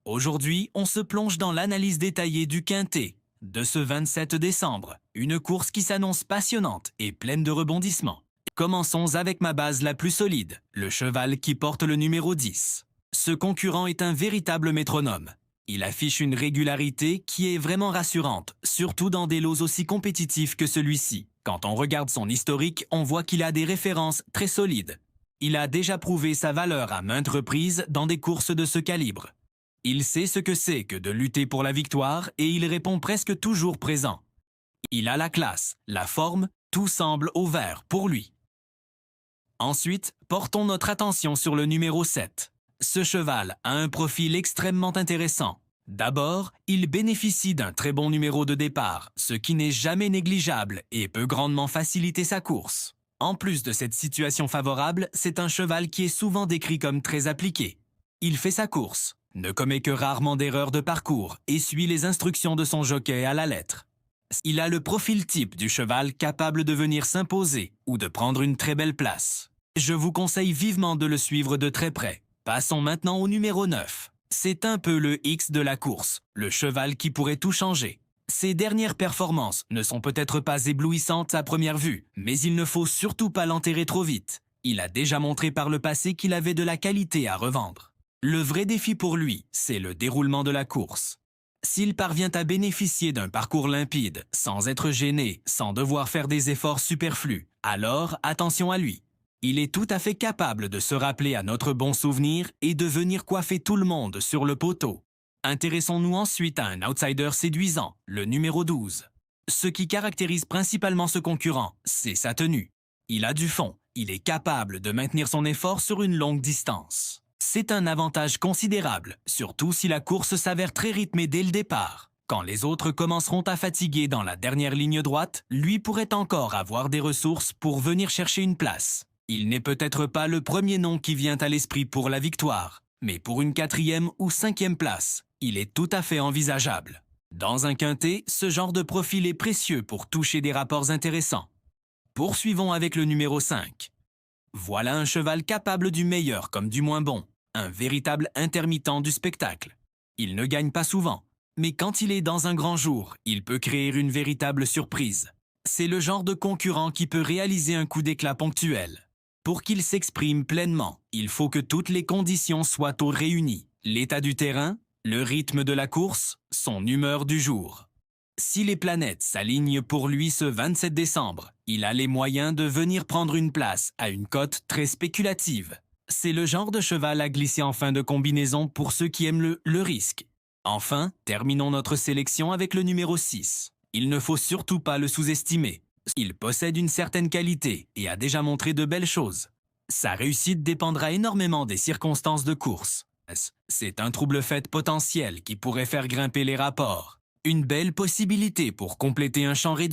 Aujourd'hui, on se plonge dans l'analyse détaillée du Quintet de ce 27 décembre, une course qui s'annonce passionnante et pleine de rebondissements. Commençons avec ma base la plus solide, le cheval qui porte le numéro 10. Ce concurrent est un véritable métronome. Il affiche une régularité qui est vraiment rassurante, surtout dans des lots aussi compétitifs que celui-ci. Quand on regarde son historique, on voit qu'il a des références très solides. Il a déjà prouvé sa valeur à maintes reprises dans des courses de ce calibre. Il sait ce que c'est que de lutter pour la victoire et il répond presque toujours présent. Il a la classe, la forme, tout semble au vert pour lui. Ensuite, portons notre attention sur le numéro 7. Ce cheval a un profil extrêmement intéressant. D'abord, il bénéficie d'un très bon numéro de départ, ce qui n'est jamais négligeable et peut grandement faciliter sa course. En plus de cette situation favorable, c'est un cheval qui est souvent décrit comme très appliqué. Il fait sa course, ne commet que rarement d'erreurs de parcours et suit les instructions de son jockey à la lettre. Il a le profil type du cheval capable de venir s'imposer ou de prendre une très belle place. Je vous conseille vivement de le suivre de très près. Passons maintenant au numéro 9. C'est un peu le X de la course, le cheval qui pourrait tout changer. Ses dernières performances ne sont peut-être pas éblouissantes à première vue, mais il ne faut surtout pas l'enterrer trop vite. Il a déjà montré par le passé qu'il avait de la qualité à revendre. Le vrai défi pour lui, c'est le déroulement de la course. S'il parvient à bénéficier d'un parcours limpide, sans être gêné, sans devoir faire des efforts superflus, alors attention à lui. Il est tout à fait capable de se rappeler à notre bon souvenir et de venir coiffer tout le monde sur le poteau. Intéressons-nous ensuite à un outsider séduisant, le numéro 12. Ce qui caractérise principalement ce concurrent, c'est sa tenue. Il a du fond, il est capable de maintenir son effort sur une longue distance. C'est un avantage considérable, surtout si la course s'avère très rythmée dès le départ. Quand les autres commenceront à fatiguer dans la dernière ligne droite, lui pourrait encore avoir des ressources pour venir chercher une place. Il n'est peut-être pas le premier nom qui vient à l'esprit pour la victoire, mais pour une 4e ou 5e place, il est tout à fait envisageable. Dans un quintet, ce genre de profil est précieux pour toucher des rapports intéressants. Poursuivons avec le numéro 5. Voilà un cheval capable du meilleur comme du moins bon, un véritable intermittent du spectacle. Il ne gagne pas souvent, mais quand il est dans un grand jour, il peut créer une véritable surprise. C'est le genre de concurrent qui peut réaliser un coup d'éclat ponctuel. Pour qu'il s'exprime pleinement, il faut que toutes les conditions soient réunies. L'état du terrain, le rythme de la course, son humeur du jour. Si les planètes s'alignent pour lui ce 27 décembre, il a les moyens de venir prendre une place à une cote très spéculative. C'est le genre de cheval à glisser en fin de combinaison pour ceux qui aiment le risque. Enfin, terminons notre sélection avec le numéro 6. Il ne faut surtout pas le sous-estimer. Il possède une certaine qualité et a déjà montré de belles choses. Sa réussite dépendra énormément des circonstances de course. C'est un trouble-fête potentiel qui pourrait faire grimper les rapports. Une belle possibilité pour compléter un champ réduit.